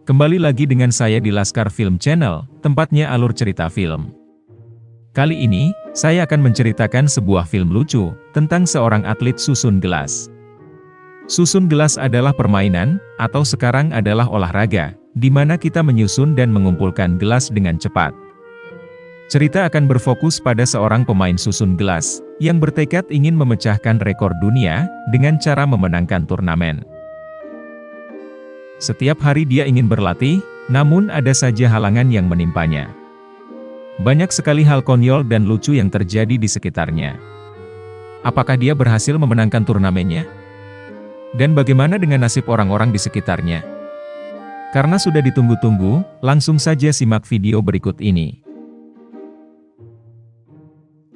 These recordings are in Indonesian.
Kembali lagi dengan saya di Laskar Film Channel, tempatnya alur cerita film. Kali ini, saya akan menceritakan sebuah film lucu, tentang seorang atlet susun gelas. Susun gelas adalah permainan, atau sekarang adalah olahraga, di mana kita menyusun dan mengumpulkan gelas dengan cepat. Cerita akan berfokus pada seorang pemain susun gelas, yang bertekad ingin memecahkan rekor dunia, dengan cara memenangkan turnamen. Setiap hari dia ingin berlatih, namun ada saja halangan yang menimpanya. Banyak sekali hal konyol dan lucu yang terjadi di sekitarnya. Apakah dia berhasil memenangkan turnamennya? Dan bagaimana dengan nasib orang-orang di sekitarnya? Karena sudah ditunggu-tunggu, langsung saja simak video berikut ini.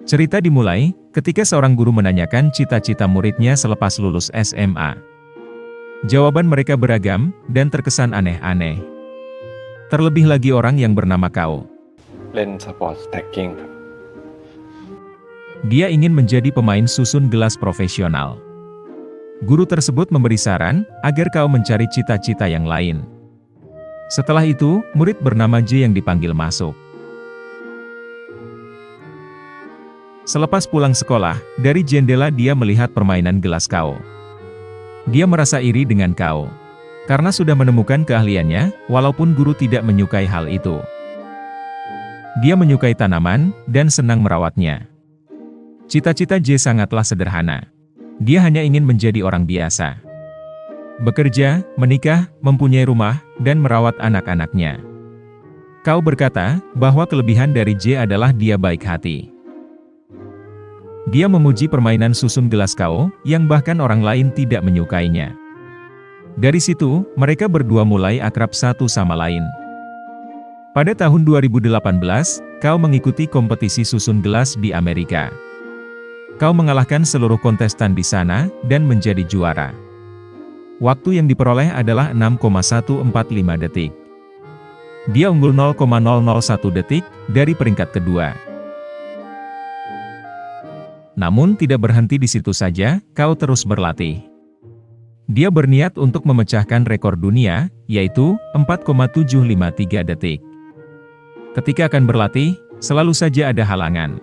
Cerita dimulai, ketika seorang guru menanyakan cita-cita muridnya selepas lulus SMA. Jawaban mereka beragam, dan terkesan aneh-aneh. Terlebih lagi orang yang bernama Kao. เล่นสปอร์ตสแต็กกิ้งครับ Dia ingin menjadi pemain susun gelas profesional. Guru tersebut memberi saran, agar Kao mencari cita-cita yang lain. Setelah itu, murid bernama J yang dipanggil masuk. Selepas pulang sekolah, dari jendela dia melihat permainan gelas Kao. Dia merasa iri dengan Kao. Karena sudah menemukan keahliannya, walaupun guru tidak menyukai hal itu. Dia menyukai tanaman, dan senang merawatnya. Cita-cita J sangatlah sederhana. Dia hanya ingin menjadi orang biasa. Bekerja, menikah, mempunyai rumah, dan merawat anak-anaknya. Kao berkata, bahwa kelebihan dari J adalah dia baik hati. Dia memuji permainan susun gelas Kao, yang bahkan orang lain tidak menyukainya. Dari situ, mereka berdua mulai akrab satu sama lain. Pada tahun 2018, Kao mengikuti kompetisi susun gelas di Amerika. Kao mengalahkan seluruh kontestan di sana, dan menjadi juara. Waktu yang diperoleh adalah 6,145 detik. Dia unggul 0,001 detik, dari peringkat kedua. Namun tidak berhenti di situ saja, Kao terus berlatih. Dia berniat untuk memecahkan rekor dunia, yaitu 4,753 detik. Ketika akan berlatih, selalu saja ada halangan.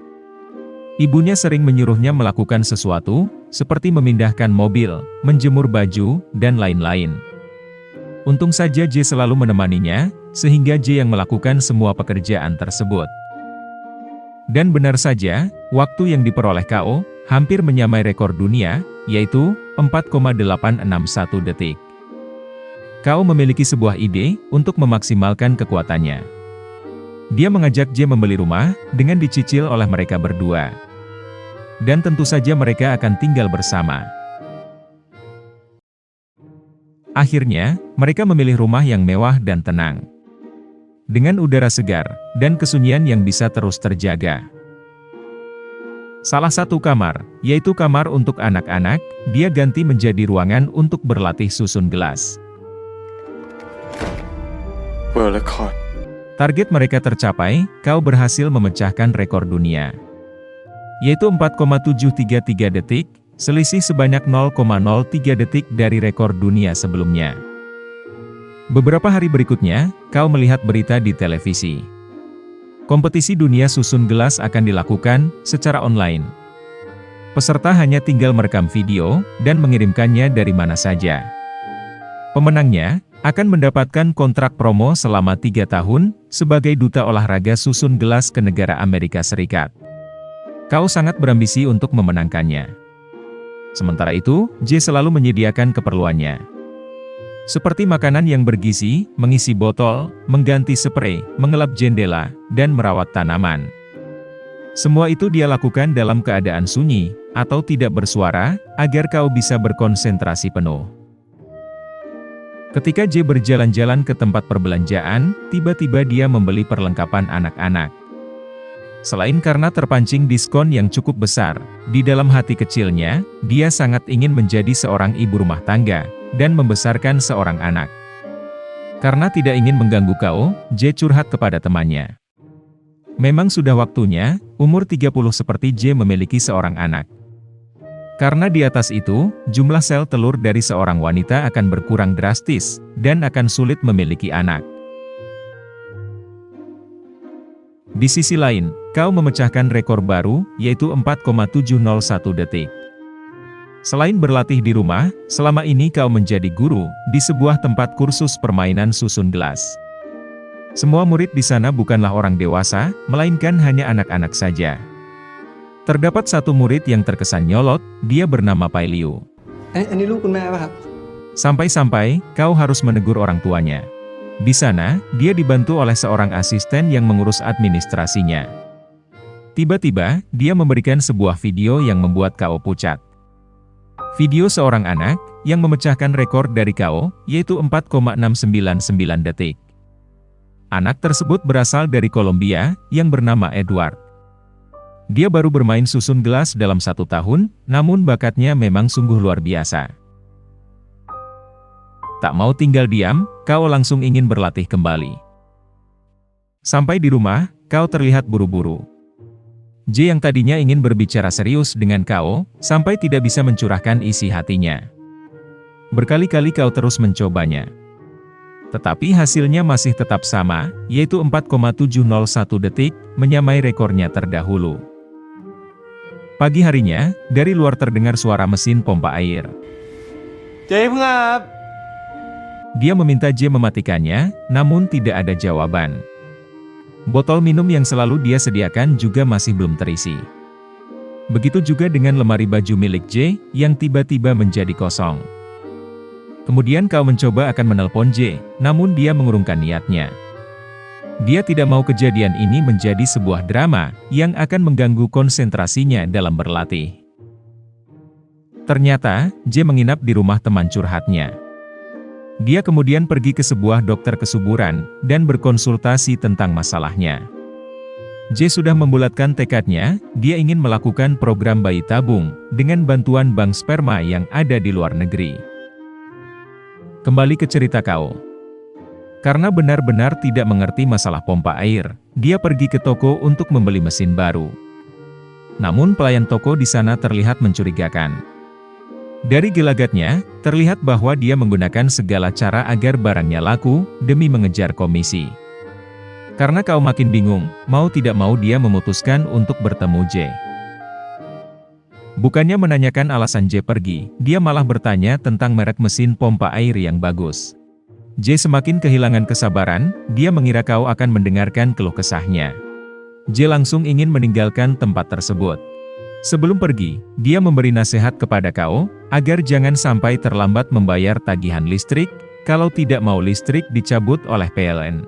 Ibunya sering menyuruhnya melakukan sesuatu, seperti memindahkan mobil, menjemur baju, dan lain-lain. Untung saja J selalu menemaninya, sehingga J yang melakukan semua pekerjaan tersebut. Dan benar saja, waktu yang diperoleh Kao, hampir menyamai rekor dunia, yaitu 4,861 detik. Kao memiliki sebuah ide, untuk memaksimalkan kekuatannya. Dia mengajak J membeli rumah, dengan dicicil oleh mereka berdua. Dan tentu saja mereka akan tinggal bersama. Akhirnya, mereka memilih rumah yang mewah dan tenang. Dengan udara segar, dan kesunyian yang bisa terus terjaga. Salah satu kamar, yaitu kamar untuk anak-anak, dia ganti menjadi ruangan untuk berlatih susun gelas. เวิลด์เรคคอร์ด Target mereka tercapai, Kao berhasil memecahkan rekor dunia. Yaitu 4,733 detik, selisih sebanyak 0,03 detik dari rekor dunia sebelumnya. Beberapa hari berikutnya, Kao melihat berita di televisi. Kompetisi dunia susun gelas akan dilakukan secara online. Peserta hanya tinggal merekam video, dan mengirimkannya dari mana saja. Pemenangnya akan mendapatkan kontrak promo selama 3 tahun, sebagai duta olahraga susun gelas ke negara Amerika Serikat. Kao sangat berambisi untuk memenangkannya. Sementara itu, J selalu menyediakan keperluannya. Seperti makanan yang bergizi, mengisi botol, mengganti sprei, mengelap jendela, dan merawat tanaman. Semua itu dia lakukan dalam keadaan sunyi, atau tidak bersuara, agar Kao bisa berkonsentrasi penuh. Ketika J berjalan-jalan ke tempat perbelanjaan, tiba-tiba dia membeli perlengkapan anak-anak. Selain karena terpancing diskon yang cukup besar, di dalam hati kecilnya, dia sangat ingin menjadi seorang ibu rumah tangga, dan membesarkan seorang anak. Karena tidak ingin mengganggu Kao, J curhat kepada temannya. Memang sudah waktunya, umur 30 seperti J memiliki seorang anak. Karena di atas itu, jumlah sel telur dari seorang wanita akan berkurang drastis, dan akan sulit memiliki anak. Di sisi lain, Kao memecahkan rekor baru, yaitu 4,701 detik. Selain berlatih di rumah, selama ini Kao menjadi guru, di sebuah tempat kursus permainan susun gelas. Semua murid di sana bukanlah orang dewasa, melainkan hanya anak-anak saja. Terdapat satu murid yang terkesan nyolot, dia bernama Pai Liu. อันนี้ลูกคุณแม่ป่ะครับ Sampai-sampai, Kao harus menegur orang tuanya. Di sana, dia dibantu oleh seorang asisten yang mengurus administrasinya. Tiba-tiba, dia memberikan sebuah video yang membuat Kao pucat. Video seorang anak, yang memecahkan rekor dari Kao, yaitu 4,699 detik. Anak tersebut berasal dari Kolombia, yang bernama Edward. Dia baru bermain susun gelas dalam 1 tahun, namun bakatnya memang sungguh luar biasa. Tak mau tinggal diam, Kao langsung ingin berlatih kembali. Sampai di rumah, Kao terlihat buru-buru. J yang tadinya ingin berbicara serius dengan Kao, sampai tidak bisa mencurahkan isi hatinya. Berkali-kali Kao terus mencobanya. Tetapi hasilnya masih tetap sama, yaitu 4,701 detik, menyamai rekornya terdahulu. Pagi harinya, dari luar terdengar suara mesin pompa air. เจ๊เพิ่งอาบ Dia meminta J mematikannya, namun tidak ada jawaban. Botol minum yang selalu dia sediakan juga masih belum terisi. Begitu juga dengan lemari baju milik J, yang tiba-tiba menjadi kosong. Kemudian Kao mencoba akan menelpon J, namun dia mengurungkan niatnya. Dia tidak mau kejadian ini menjadi sebuah drama, yang akan mengganggu konsentrasinya dalam berlatih. Ternyata, J menginap di rumah teman curhatnya. Dia kemudian pergi ke sebuah dokter kesuburan, dan berkonsultasi tentang masalahnya. J sudah membulatkan tekadnya, dia ingin melakukan program bayi tabung, dengan bantuan bank sperma yang ada di luar negeri. Kembali ke cerita Kao. Karena benar-benar tidak mengerti masalah pompa air, dia pergi ke toko untuk membeli mesin baru. Namun pelayan toko di sana terlihat mencurigakan. Dari gelagatnya, terlihat bahwa dia menggunakan segala cara agar barangnya laku, demi mengejar komisi. Karena Kao makin bingung, mau tidak mau dia memutuskan untuk bertemu J. Bukannya menanyakan alasan J pergi, dia malah bertanya tentang merek mesin pompa air yang bagus. J semakin kehilangan kesabaran, dia mengira Kao akan mendengarkan keluh kesahnya. J langsung ingin meninggalkan tempat tersebut. Sebelum pergi, dia memberi nasihat kepada Kao, agar jangan sampai terlambat membayar tagihan listrik, kalau tidak mau listrik dicabut oleh PLN.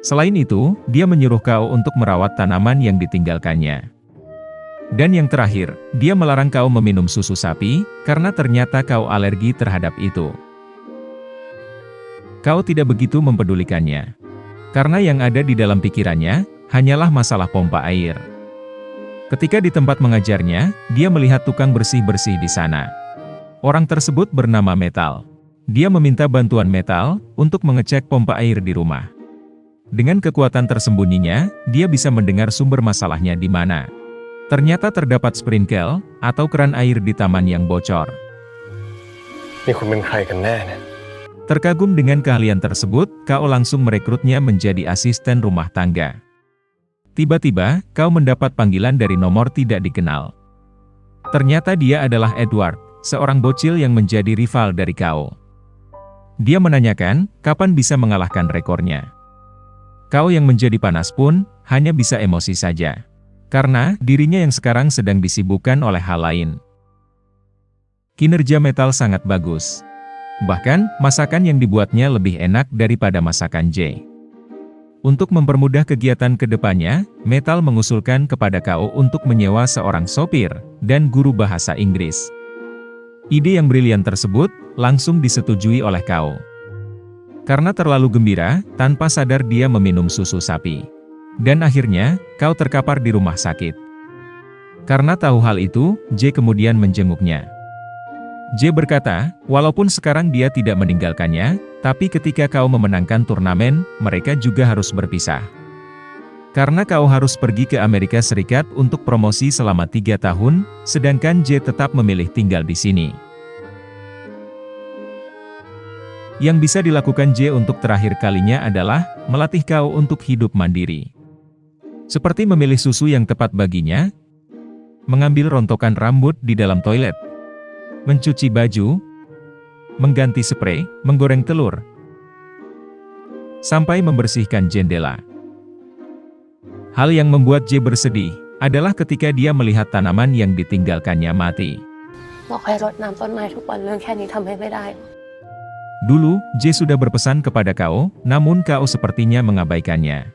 Selain itu, dia menyuruh Kao untuk merawat tanaman yang ditinggalkannya. Dan yang terakhir, dia melarang Kao meminum susu sapi, karena ternyata Kao alergi terhadap itu. Kao tidak begitu mempedulikannya. Karena yang ada di dalam pikirannya, hanyalah masalah pompa air. Ketika di tempat mengajarnya, dia melihat tukang bersih-bersih di sana. Orang tersebut bernama Metal. Dia meminta bantuan Metal, untuk mengecek pompa air di rumah. Dengan kekuatan tersembunyinya, dia bisa mendengar sumber masalahnya di mana. Ternyata terdapat sprinkle, atau keran air di taman yang bocor. นี่คุณเป็นใครกันแน่เนี่ย Terkagum dengan keahlian tersebut, Kao langsung merekrutnya menjadi asisten rumah tangga. Tiba-tiba, Kao mendapat panggilan dari nomor tidak dikenal. Ternyata dia adalah Edward, seorang bocil yang menjadi rival dari Kao. Dia menanyakan, kapan bisa mengalahkan rekornya. Kao yang menjadi panas pun, hanya bisa emosi saja. Karena, dirinya yang sekarang sedang disibukkan oleh hal lain. Kinerja Metal sangat bagus. Bahkan, masakan yang dibuatnya lebih enak daripada masakan J. Untuk mempermudah kegiatan kedepannya, Metal mengusulkan kepada Kao untuk menyewa seorang sopir, dan guru bahasa Inggris. Ide yang brilian tersebut, langsung disetujui oleh Kao. Karena terlalu gembira, tanpa sadar dia meminum susu sapi. Dan akhirnya, Kao terkapar di rumah sakit. Karena tahu hal itu, J kemudian menjenguknya. J berkata, walaupun sekarang dia tidak meninggalkannya, tapi ketika Kao memenangkan turnamen, mereka juga harus berpisah. Karena Kao harus pergi ke Amerika Serikat untuk promosi selama 3 tahun, sedangkan J tetap memilih tinggal di sini. Yang bisa dilakukan J untuk terakhir kalinya adalah melatih Kao untuk hidup mandiri. Seperti memilih susu yang tepat baginya, mengambil rontokan rambut di dalam toilet, mencuci baju, mengganti spray, menggoreng telur, sampai membersihkan jendela. Hal yang membuat J bersedih adalah ketika dia melihat tanaman yang ditinggalkannya mati. บอกให้รดน้ำต้นไม้ทุกวันเรื่องแค่นี้ทำให้ไม่ได้ Dulu, J sudah berpesan kepada Kao, namun Kao sepertinya mengabaikannya.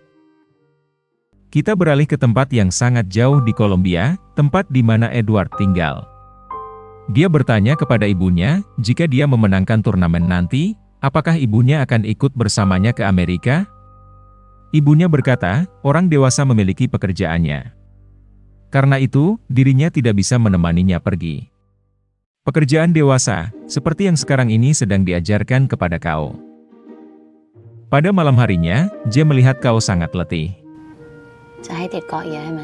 Kita beralih ke tempat yang sangat jauh di Kolombia, tempat di mana Edward tinggal. Dia bertanya kepada ibunya, jika dia memenangkan turnamen nanti, apakah ibunya akan ikut bersamanya ke Amerika? Ibunya berkata, orang dewasa memiliki pekerjaannya. Karena itu, dirinya tidak bisa menemaninya pergi. Pekerjaan dewasa, seperti yang sekarang ini sedang diajarkan kepada Kao. Pada malam harinya, J melihat Kao sangat letih. จะให้ติดเกาะเยอะใช่ไหม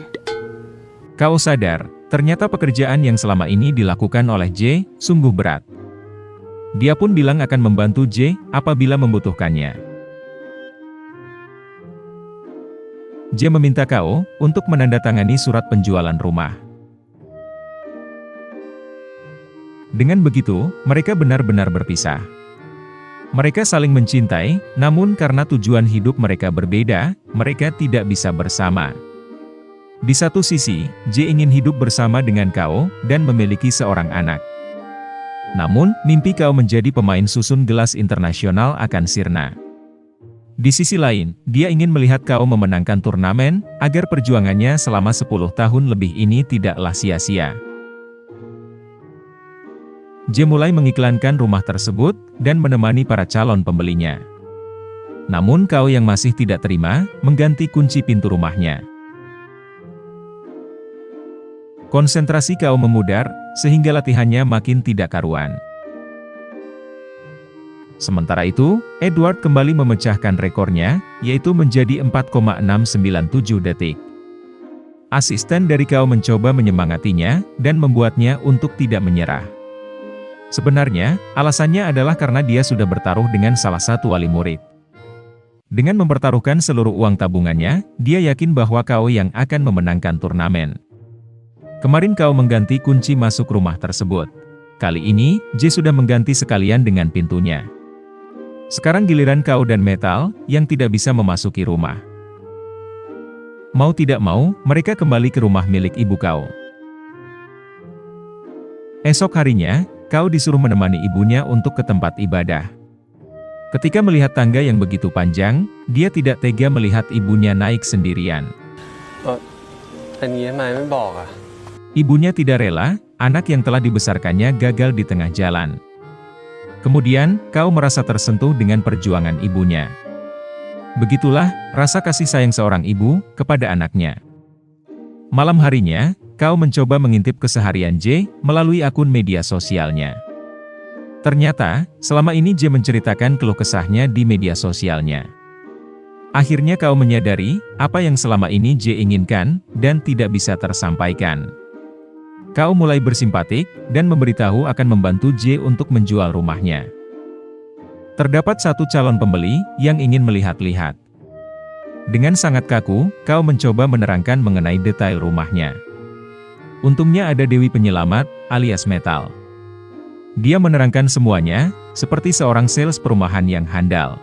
Kao sadar, ternyata pekerjaan yang selama ini dilakukan oleh J, sungguh berat. Dia pun bilang akan membantu J, apabila membutuhkannya. J meminta Kao, untuk menandatangani surat penjualan rumah. Dengan begitu, mereka benar-benar berpisah. Mereka saling mencintai, namun karena tujuan hidup mereka berbeda, mereka tidak bisa bersama. Di satu sisi, J ingin hidup bersama dengan Kao, dan memiliki seorang anak. Namun, mimpi Kao menjadi pemain susun gelas internasional akan sirna. Di sisi lain, dia ingin melihat Kao memenangkan turnamen, agar perjuangannya selama 10 tahun lebih ini tidaklah sia-sia. J mulai mengiklankan rumah tersebut, dan menemani para calon pembelinya. Namun Kao yang masih tidak terima, mengganti kunci pintu rumahnya. Konsentrasi Kao memudar, sehingga latihannya makin tidak karuan. Sementara itu, Edward kembali memecahkan rekornya, yaitu menjadi 4,697 detik. Asisten dari Kao mencoba menyemangatinya, dan membuatnya untuk tidak menyerah. Sebenarnya, alasannya adalah karena dia sudah bertaruh dengan salah satu wali murid. Dengan mempertaruhkan seluruh uang tabungannya, dia yakin bahwa Kao yang akan memenangkan turnamen. Kemarin Kao mengganti kunci masuk rumah tersebut. Kali ini, J sudah mengganti sekalian dengan pintunya. Sekarang giliran Kao dan Metal, yang tidak bisa memasuki rumah. Mau tidak mau, mereka kembali ke rumah milik ibu Kao. Esok harinya, Kao disuruh menemani ibunya untuk ke tempat ibadah. Ketika melihat tangga yang begitu panjang, dia tidak tega melihat ibunya naik sendirian. อันนี้ทำไมไม่บอกอ่ะ Ibunya tidak rela, anak yang telah dibesarkannya gagal di tengah jalan. Kemudian, Kao merasa tersentuh dengan perjuangan ibunya. Begitulah, rasa kasih sayang seorang ibu, kepada anaknya. Malam harinya, Kao mencoba mengintip keseharian J, melalui akun media sosialnya. Ternyata, selama ini J menceritakan keluh kesahnya di media sosialnya. Akhirnya Kao menyadari, apa yang selama ini J inginkan, dan tidak bisa tersampaikan. Kao mulai bersimpatik, dan memberitahu akan membantu J untuk menjual rumahnya. Terdapat satu calon pembeli, yang ingin melihat-lihat. Dengan sangat kaku, Kao mencoba menerangkan mengenai detail rumahnya. Untungnya ada Dewi Penyelamat, alias Metal. Dia menerangkan semuanya, seperti seorang sales perumahan yang handal.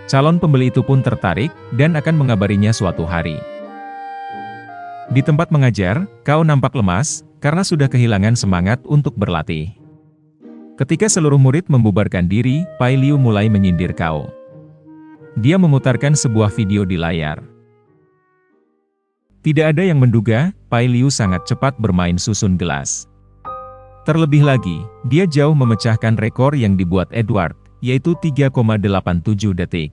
Calon pembeli itu pun tertarik, dan akan mengabarinya suatu hari. Di tempat mengajar, Kao nampak lemas, karena sudah kehilangan semangat untuk berlatih. Ketika seluruh murid membubarkan diri, Pai Liu mulai menyindir Kao. Dia memutarkan sebuah video di layar. Tidak ada yang menduga, Pai Liu sangat cepat bermain susun gelas. Terlebih lagi, dia jauh memecahkan rekor yang dibuat Edward, yaitu 3,87 detik.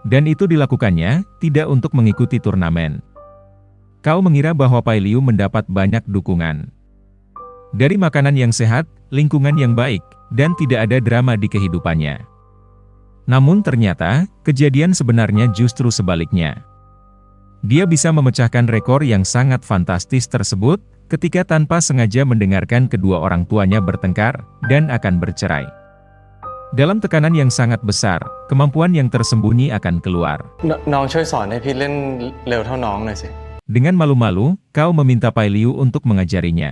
Dan itu dilakukannya, tidak untuk mengikuti turnamen. Kao mengira bahwa Pai Liu mendapat banyak dukungan. Dari makanan yang sehat, lingkungan yang baik, dan tidak ada drama di kehidupannya. Namun ternyata, kejadian sebenarnya justru sebaliknya. Dia bisa memecahkan rekor yang sangat fantastis tersebut, ketika tanpa sengaja mendengarkan kedua orang tuanya bertengkar, dan akan bercerai. Dalam tekanan yang sangat besar, kemampuan yang tersembunyi akan keluar. น้องช่วยสอนให้พี่เล่นเร็วเท่าน้องหน่อยสิ Dengan malu-malu, Kao meminta Pai Liu untuk mengajarinya.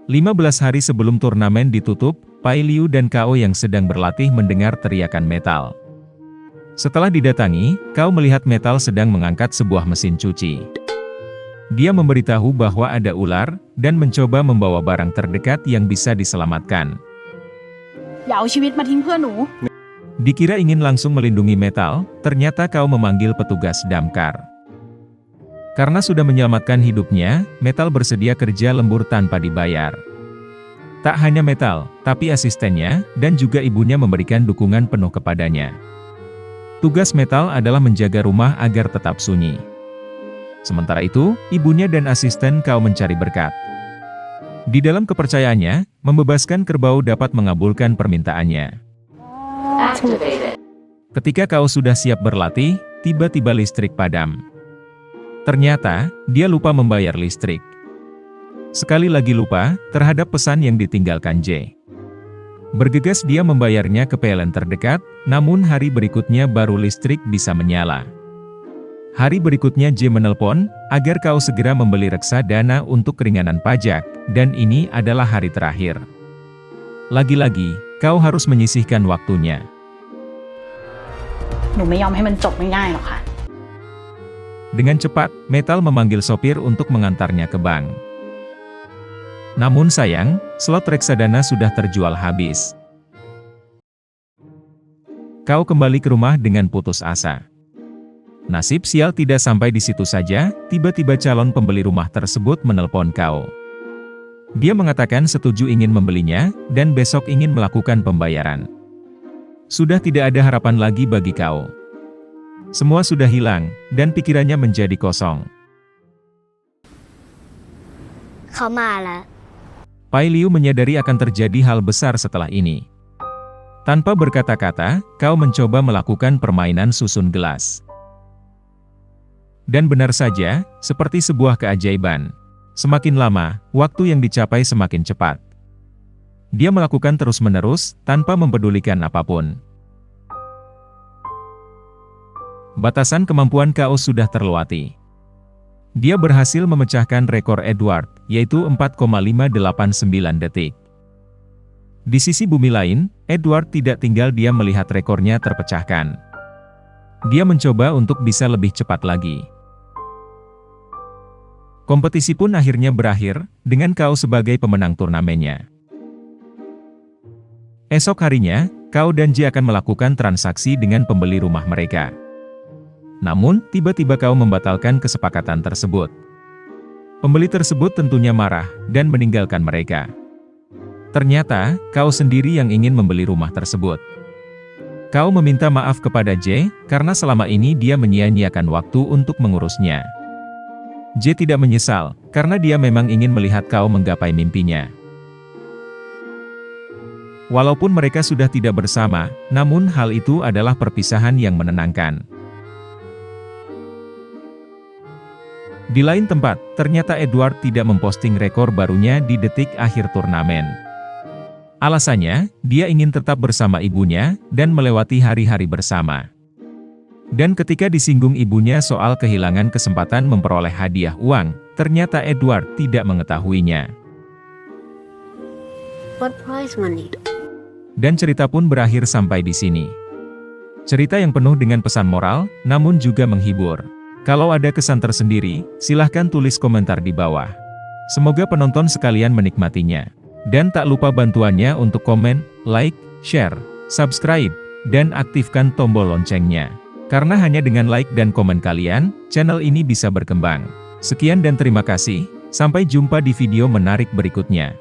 15 hari sebelum turnamen ditutup, Pai Liu dan Kao yang sedang berlatih mendengar teriakan metal. Setelah didatangi, Kao melihat metal sedang mengangkat sebuah mesin cuci. Dia memberitahu bahwa ada ular, dan mencoba membawa barang terdekat yang bisa diselamatkan. อย่าเอาชีวิตมาทิ้งเพื่อหนู Dikira ingin langsung melindungi metal, ternyata Kao memanggil petugas damkar. Karena sudah menyelamatkan hidupnya, metal bersedia kerja lembur tanpa dibayar. Tak hanya metal, tapi asistennya, dan juga ibunya memberikan dukungan penuh kepadanya. Tugas metal adalah menjaga rumah agar tetap sunyi. Sementara itu, ibunya dan asisten Kao mencari berkat. Di dalam kepercayaannya, membebaskan kerbau dapat mengabulkan permintaannya. Ketika Kao sudah siap berlatih, tiba-tiba listrik padam. Ternyata, dia lupa membayar listrik. Sekali lagi lupa terhadap pesan yang ditinggalkan J. Bergegas dia membayarnya ke PLN terdekat, namun hari berikutnya baru listrik bisa menyala. Hari berikutnya J menelpon, agar Kao segera membeli reksadana untuk keringanan pajak, dan ini adalah hari terakhir. Lagi-lagi, Kao harus menyisihkan waktunya. หนูไม่ยอมให้มันจบง่ายๆหรอกค่ะ Dengan cepat, Metal memanggil sopir untuk mengantarnya ke bank. Namun sayang, slot reksadana sudah terjual habis. Kao kembali ke rumah dengan putus asa. Nasib sial tidak sampai di situ saja, tiba-tiba calon pembeli rumah tersebut menelpon Kao. Dia mengatakan setuju ingin membelinya, dan besok ingin melakukan pembayaran. Sudah tidak ada harapan lagi bagi Kao. Semua sudah hilang, dan pikirannya menjadi kosong. เขามาแล้ว Pai Liu menyadari akan terjadi hal besar setelah ini. Tanpa berkata-kata, Kao mencoba melakukan permainan susun gelas. Dan benar saja, seperti sebuah keajaiban. Semakin lama, waktu yang dicapai semakin cepat. Dia melakukan terus-menerus, tanpa mempedulikan apapun. Batasan kemampuan Kao sudah terlewati. Dia berhasil memecahkan rekor Edward, yaitu 4,589 detik. Di sisi bumi lain, Edward tidak tinggal diam melihat rekornya terpecahkan. Dia mencoba untuk bisa lebih cepat lagi. Kompetisi pun akhirnya berakhir, dengan Kao sebagai pemenang turnamennya. Esok harinya, Kao dan J akan melakukan transaksi dengan pembeli rumah mereka. Namun, tiba-tiba Kao membatalkan kesepakatan tersebut. Pembeli tersebut tentunya marah, dan meninggalkan mereka. Ternyata, Kao sendiri yang ingin membeli rumah tersebut. Kao meminta maaf kepada J, karena selama ini dia menyia-nyiakan waktu untuk mengurusnya. J tidak menyesal, karena dia memang ingin melihat Kao menggapai mimpinya. Walaupun mereka sudah tidak bersama, namun hal itu adalah perpisahan yang menenangkan. Di lain tempat, ternyata Edward tidak memposting rekor barunya di detik akhir turnamen. Alasannya, dia ingin tetap bersama ibunya, dan melewati hari-hari bersama. Dan ketika disinggung ibunya soal kehilangan kesempatan memperoleh hadiah uang, ternyata Edward tidak mengetahuinya. What price money? Dan cerita pun berakhir sampai di sini. Cerita yang penuh dengan pesan moral, namun juga menghibur. Kalau ada kesan tersendiri, silahkan tulis komentar di bawah. Semoga penonton sekalian menikmatinya. Dan tak lupa bantuannya untuk komen, like, share, subscribe, dan aktifkan tombol loncengnya. Karena hanya dengan like dan komen kalian, channel ini bisa berkembang. Sekian dan terima kasih, sampai jumpa di video menarik berikutnya.